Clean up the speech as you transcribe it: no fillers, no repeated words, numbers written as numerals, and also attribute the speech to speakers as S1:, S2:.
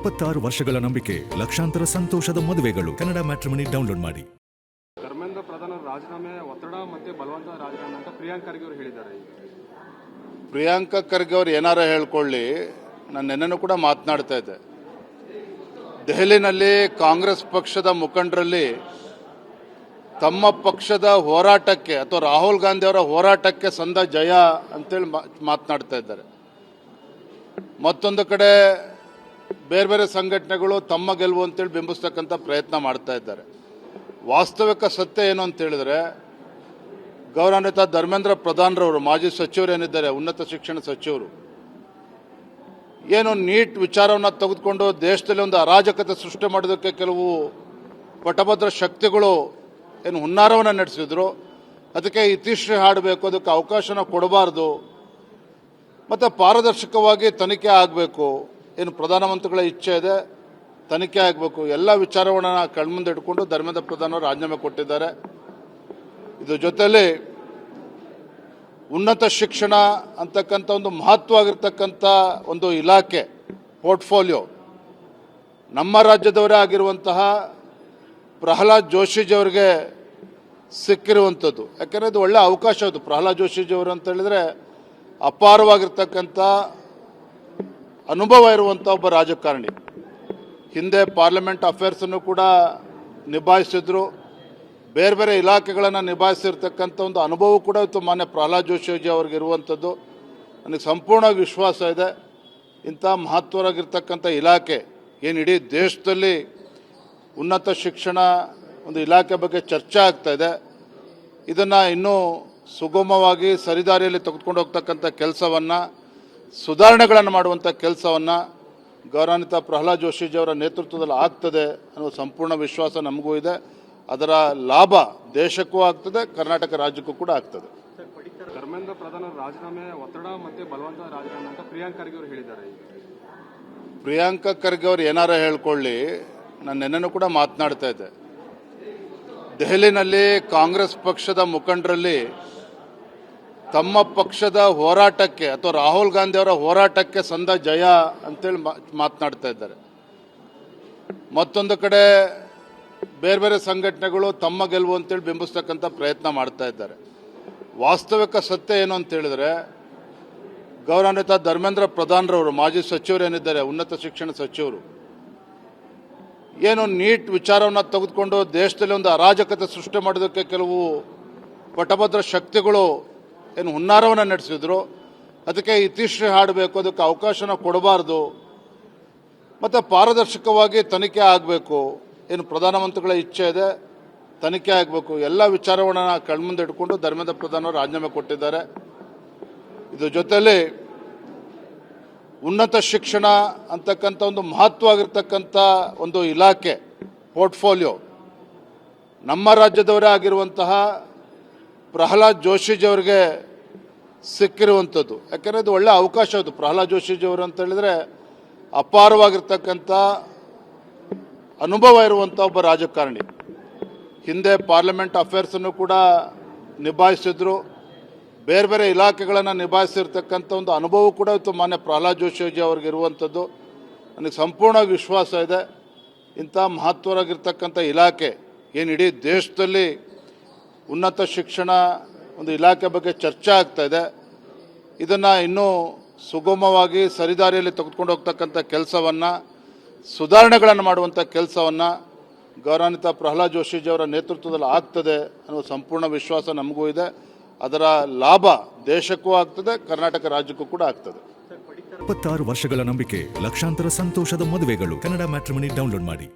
S1: 26 ವರ್ಷಗಳ ನಂಬಿಕೆ, ಲಕ್ಷಾಂತರ ಸಂತೋಷದ ಮದುವೆಗಳು. ಕನ್ನಡ ಮ್ಯಾಟ್ರಿಮನಿ ಡೌನ್ಲೋಡ್ ಮಾಡಿ.
S2: ಧರ್ಮೇಂದ್ರ ಪ್ರಧಾನ್ ರಾಜೀನಾಮೆ ಒತ್ತಡ ಮತ್ತೆ ಬಲವಂತ ರಾಜೀನಾಮೆ ಅಂತ ಪ್ರಿಯಾಂಕ್ ಖರ್ಗೆ ಅವರು ಹೇಳಿದ್ದಾರೆ.
S3: ಪ್ರಿಯಾಂಕ ಖರ್ಗೆ ಅವರು ಏನಾರ ಹೇಳ್ಕೊಳ್ಳಿ, ನಾನು ನೆನ್ನೆನೂ ಕೂಡ ಮಾತನಾಡ್ತಾ ಇದ್ದೆ. ದೆಹಲಿನಲ್ಲಿ ಕಾಂಗ್ರೆಸ್ ಪಕ್ಷದ ಮುಖಂಡರಲ್ಲಿ ತಮ್ಮ ಪಕ್ಷದ ಹೋರಾಟಕ್ಕೆ ಅಥವಾ ರಾಹುಲ್ ಗಾಂಧಿ ಅವರ ಹೋರಾಟಕ್ಕೆ ಸಂದ ಜಯ ಅಂತೇಳಿ ಮಾತನಾಡ್ತಾ ಇದ್ದಾರೆ. ಮತ್ತೊಂದು ಕಡೆ ಬೇರೆ ಬೇರೆ ಸಂಘಟನೆಗಳು ತಮ್ಮ ಗೆಲುವು ಅಂತೇಳಿ ಬಿಂಬಿಸ್ತಕ್ಕಂಥ ಪ್ರಯತ್ನ ಮಾಡ್ತಾ ಇದ್ದಾರೆ. ವಾಸ್ತವಿಕ ಸತ್ಯ ಏನು ಅಂತ ಹೇಳಿದ್ರೆ, ಗೌರವಾನ್ವಿತ ಧರ್ಮೇಂದ್ರ ಪ್ರಧಾನ್ರವರು, ಮಾಜಿ ಸಚಿವರು ಏನಿದ್ದಾರೆ, ಉನ್ನತ ಶಿಕ್ಷಣ ಸಚಿವರು, ಏನು ನೀಟ್ ವಿಚಾರವನ್ನು ತೆಗೆದುಕೊಂಡು ದೇಶದಲ್ಲಿ ಒಂದು ಅರಾಜಕತೆ ಸೃಷ್ಟಿ ಮಾಡೋದಕ್ಕೆ ಕೆಲವು ಪಟಭದ್ರ ಶಕ್ತಿಗಳು ಏನು ಹುನ್ನಾರವನ್ನು ನಡೆಸಿದ್ರು. ಅದಕ್ಕೆ ಇತಿಶ್ರೀ ಹಾಡಬೇಕು, ಅದಕ್ಕೆ ಅವಕಾಶನ ಕೊಡಬಾರ್ದು, ಮತ್ತು ಪಾರದರ್ಶಕವಾಗಿ ತನಿಖೆ ಆಗಬೇಕು. ಏನು ಪ್ರಧಾನಮಂತ್ರಿಗಳ ಇಚ್ಛೆ ಇದೆ, ತನಿಖೆ ಆಗಬೇಕು. ಎಲ್ಲ ವಿಚಾರವನ್ನು ಕಣ್ಮುಂದೆ ಇಟ್ಕೊಂಡು ಧರ್ಮೇಂದ್ರ ಪ್ರಧಾನ್ ಅವರು ರಾಜೀನಾಮೆ ಕೊಟ್ಟಿದ್ದಾರೆ. ಇದ್ರ ಜೊತೆಯಲ್ಲಿ ಉನ್ನತ ಶಿಕ್ಷಣ ಅಂತಕ್ಕಂಥ ಒಂದು ಮಹತ್ವವಾಗಿರ್ತಕ್ಕಂಥ ಒಂದು ಇಲಾಖೆ ಪೋರ್ಟ್ಫೋಲಿಯೋ ನಮ್ಮ ರಾಜ್ಯದವರೇ ಆಗಿರುವಂತಹ ಪ್ರಹ್ಲಾದ್ ಜೋಶಿಜಿಯವರಿಗೆ ಸಿಕ್ಕಿರುವಂಥದ್ದು. ಯಾಕೆಂದರೆ ಇದು ಒಳ್ಳೆಯ ಅವಕಾಶ. ಅದು ಪ್ರಹ್ಲಾದ್ ಜೋಶಿಜಿಯವರು ಅಂತ ಹೇಳಿದರೆ ಅಪಾರವಾಗಿರ್ತಕ್ಕಂಥ ಅನುಭವ ಇರುವಂಥ ಒಬ್ಬ ರಾಜಕಾರಣಿ. ಹಿಂದೆ ಪಾರ್ಲಿಮೆಂಟ್ ಅಫೇರ್ಸನ್ನು ಕೂಡ ನಿಭಾಯಿಸಿದ್ರು, ಬೇರೆ ಬೇರೆ ಇಲಾಖೆಗಳನ್ನು ನಿಭಾಯಿಸಿರ್ತಕ್ಕಂಥ ಒಂದು ಅನುಭವ ಕೂಡ ಇತ್ತು ಮಾನ್ಯ ಪ್ರಹ್ಲಾದ್ ಜೋಶಿಜಿ ಅವ್ರಿಗೆ ಇರುವಂಥದ್ದು. ನನಗೆ ಸಂಪೂರ್ಣ ವಿಶ್ವಾಸ ಇದೆ, ಇಂಥ ಮಹತ್ವವಾಗಿರ್ತಕ್ಕಂಥ ಇಲಾಖೆ ಏನು ಇಡೀ ದೇಶದಲ್ಲಿ ಉನ್ನತ ಶಿಕ್ಷಣ ಒಂದು ಇಲಾಖೆ ಬಗ್ಗೆ ಚರ್ಚೆ ಆಗ್ತಾ ಇದೆ, ಇದನ್ನು ಇನ್ನೂ ಸುಗಮವಾಗಿ ಸರಿದಾರಿಯಲ್ಲಿ ತೆಗೆದುಕೊಂಡು ಹೋಗ್ತಕ್ಕಂಥ ಕೆಲಸವನ್ನು, ಸುಧಾರಣೆಗಳನ್ನು ಮಾಡುವಂಥ ಕೆಲಸವನ್ನು ಗೌರವಾನ್ವಿತ ಪ್ರಹ್ಲಾದ್ ಜೋಶಿಜಿ ಅವರ ನೇತೃತ್ವದಲ್ಲಿ ಆಗ್ತದೆ ಅನ್ನೋ ಸಂಪೂರ್ಣ ವಿಶ್ವಾಸ ನಮಗೂ ಇದೆ. ಅದರ ಲಾಭ ದೇಶಕ್ಕೂ ಆಗ್ತದೆ, ಕರ್ನಾಟಕ ರಾಜ್ಯಕ್ಕೂ ಕೂಡ ಆಗ್ತದೆ.
S2: ಧರ್ಮೇಂದ್ರ ಪ್ರಧಾನ್ ರಾಜೀನಾಮೆ ಒತ್ತಡ ಮತ್ತೆ ಬಲವಂತ ರಾಜೀನಾಮೆ ಅಂತ ಪ್ರಿಯಾಂಕ್ ಖರ್ಗೆ ಅವರು ಹೇಳಿದ್ದಾರೆ.
S3: ಪ್ರಿಯಾಂಕ ಖರ್ಗೆ ಅವರು ಏನಾರ ಹೇಳ್ಕೊಳ್ಳಿ, ನಾನು ನೆನ್ನೆನೂ ಕೂಡ ಮಾತನಾಡ್ತಾ ಇದ್ದೆ. ದೆಹಲಿನಲ್ಲಿ ಕಾಂಗ್ರೆಸ್ ಪಕ್ಷದ ಮುಖಂಡರಲ್ಲಿ ತಮ್ಮ ಪಕ್ಷದ ಹೋರಾಟಕ್ಕೆ ಅಥವಾ ರಾಹುಲ್ ಗಾಂಧಿ ಅವರ ಹೋರಾಟಕ್ಕೆ ಸಂದ ಜಯ ಅಂತೇಳಿ ಮಾತನಾಡ್ತಾ ಇದ್ದಾರೆ. ಮತ್ತೊಂದು ಕಡೆ ಬೇರೆ ಬೇರೆ ಸಂಘಟನೆಗಳು ತಮ್ಮ ಗೆಲುವು ಅಂತೇಳಿ ಬಿಂಬಿಸ್ತಕ್ಕಂಥ ಪ್ರಯತ್ನ ಮಾಡ್ತಾ ಇದ್ದಾರೆ. ವಾಸ್ತವಿಕ ಸತ್ಯ ಏನು ಅಂತ ಹೇಳಿದ್ರೆ, ಗೌರವಾನ್ವಿತ ಧರ್ಮೇಂದ್ರ ಪ್ರಧಾನ್ರವರು, ಮಾಜಿ ಸಚಿವರು ಏನಿದ್ದಾರೆ, ಉನ್ನತ ಶಿಕ್ಷಣ ಸಚಿವರು, ಏನು ನೀಟ್ ವಿಚಾರವನ್ನು ತೆಗೆದುಕೊಂಡು ದೇಶದಲ್ಲಿ ಒಂದು ಅರಾಜಕತೆ ಸೃಷ್ಟಿ ಮಾಡೋದಕ್ಕೆ ಕೆಲವು ಪಟಭದ್ರ ಶಕ್ತಿಗಳು ಏನು ಹುನ್ನಾರವನ್ನು ನಡೆಸಿದ್ರು. ಅದಕ್ಕೆ ಇತಿಶ್ರೀ ಹಾಡಬೇಕು, ಅದಕ್ಕೆ ಅವಕಾಶನ ಕೊಡಬಾರ್ದು, ಮತ್ತು ಪಾರದರ್ಶಕವಾಗಿ ತನಿಖೆ ಆಗಬೇಕು. ಏನು ಪ್ರಧಾನಮಂತ್ರಿಗಳ ಇಚ್ಛೆ ಇದೆ, ತನಿಖೆ ಆಗಬೇಕು. ಎಲ್ಲ ವಿಚಾರವನ್ನು ಕಣ್ಮುಂದೆ ಇಟ್ಕೊಂಡು ಧರ್ಮೇಂದ್ರ ಪ್ರಧಾನ್ ಅವರು ರಾಜೀನಾಮೆ ಕೊಟ್ಟಿದ್ದಾರೆ. ಇದ್ರ ಜೊತೆಯಲ್ಲಿ ಉನ್ನತ ಶಿಕ್ಷಣ ಅಂತಕ್ಕಂಥ ಒಂದು ಮಹತ್ವವಾಗಿರ್ತಕ್ಕಂಥ ಒಂದು ಇಲಾಖೆ ಪೋರ್ಟ್ಫೋಲಿಯೋ ನಮ್ಮ ರಾಜ್ಯದವರೇ ಆಗಿರುವಂತಹ ಪ್ರಹ್ಲಾದ್ ಜೋಶಿಜಿಯವರಿಗೆ ಸಿಕ್ಕಿರುವಂಥದ್ದು. ಯಾಕೆಂದರೆ ಇದು ಒಳ್ಳೆಯ ಅವಕಾಶ. ಅದು ಪ್ರಹ್ಲಾದ್ ಜೋಶಿಜಿಯವರು ಅಂತ ಹೇಳಿದರೆ ಅಪಾರವಾಗಿರ್ತಕ್ಕಂಥ ಅನುಭವ ಇರುವಂಥ ಒಬ್ಬ ರಾಜಕಾರಣಿ. ಹಿಂದೆ ಪಾರ್ಲಿಮೆಂಟ್ ಅಫೇರ್ಸನ್ನು ಕೂಡ ನಿಭಾಯಿಸಿದ್ರು, ಬೇರೆ ಬೇರೆ ಇಲಾಖೆಗಳನ್ನು ನಿಭಾಯಿಸಿರ್ತಕ್ಕಂಥ ಒಂದು ಅನುಭವ ಕೂಡ ಇತ್ತು ಮಾನ್ಯ ಪ್ರಹ್ಲಾದ್ ಜೋಶಿಜಿ ಅವ್ರಿಗೆ ಇರುವಂಥದ್ದು. ನನಗೆ ಸಂಪೂರ್ಣ ವಿಶ್ವಾಸ ಇದೆ, ಇಂಥ ಮಹತ್ವವಾಗಿರ್ತಕ್ಕಂಥ ಇಲಾಖೆ ಏನು ಇಡೀ ದೇಶದಲ್ಲಿ ಉನ್ನತ ಶಿಕ್ಷಣ ಒಂದು ಇಲಾಖೆ ಬಗ್ಗೆ ಚರ್ಚೆ ಆಗ್ತಾ ಇದೆ, ಇದನ್ನು ಇನ್ನೂ ಸುಗಮವಾಗಿ ಸರಿದಾರಿಯಲ್ಲಿ ತೆಗೆದುಕೊಂಡು ಹೋಗ್ತಕ್ಕಂಥ ಕೆಲಸವನ್ನು, ಸುಧಾರಣೆಗಳನ್ನು ಮಾಡುವಂಥ ಕೆಲಸವನ್ನು ಗೌರವಾನ್ವಿತ ಪ್ರಹ್ಲಾದ್ ಜೋಶಿಜಿ ಅವರ ನೇತೃತ್ವದಲ್ಲಿ ಆಗ್ತದೆ ಅನ್ನೋ ಸಂಪೂರ್ಣ ವಿಶ್ವಾಸ ನಮಗೂ ಇದೆ. ಅದರ ಲಾಭ ದೇಶಕ್ಕೂ ಆಗ್ತದೆ, ಕರ್ನಾಟಕ ರಾಜ್ಯಕ್ಕೂ ಕೂಡ ಆಗ್ತದೆ.
S1: 26 ವರ್ಷಗಳ ನಂಬಿಕೆ, ಲಕ್ಷಾಂತರ ಸಂತೋಷದ ಮದುವೆಗಳು. ಕನ್ನಡ ಮ್ಯಾಟ್ರಿಮನಿ ಡೌನ್ಲೋಡ್ ಮಾಡಿ.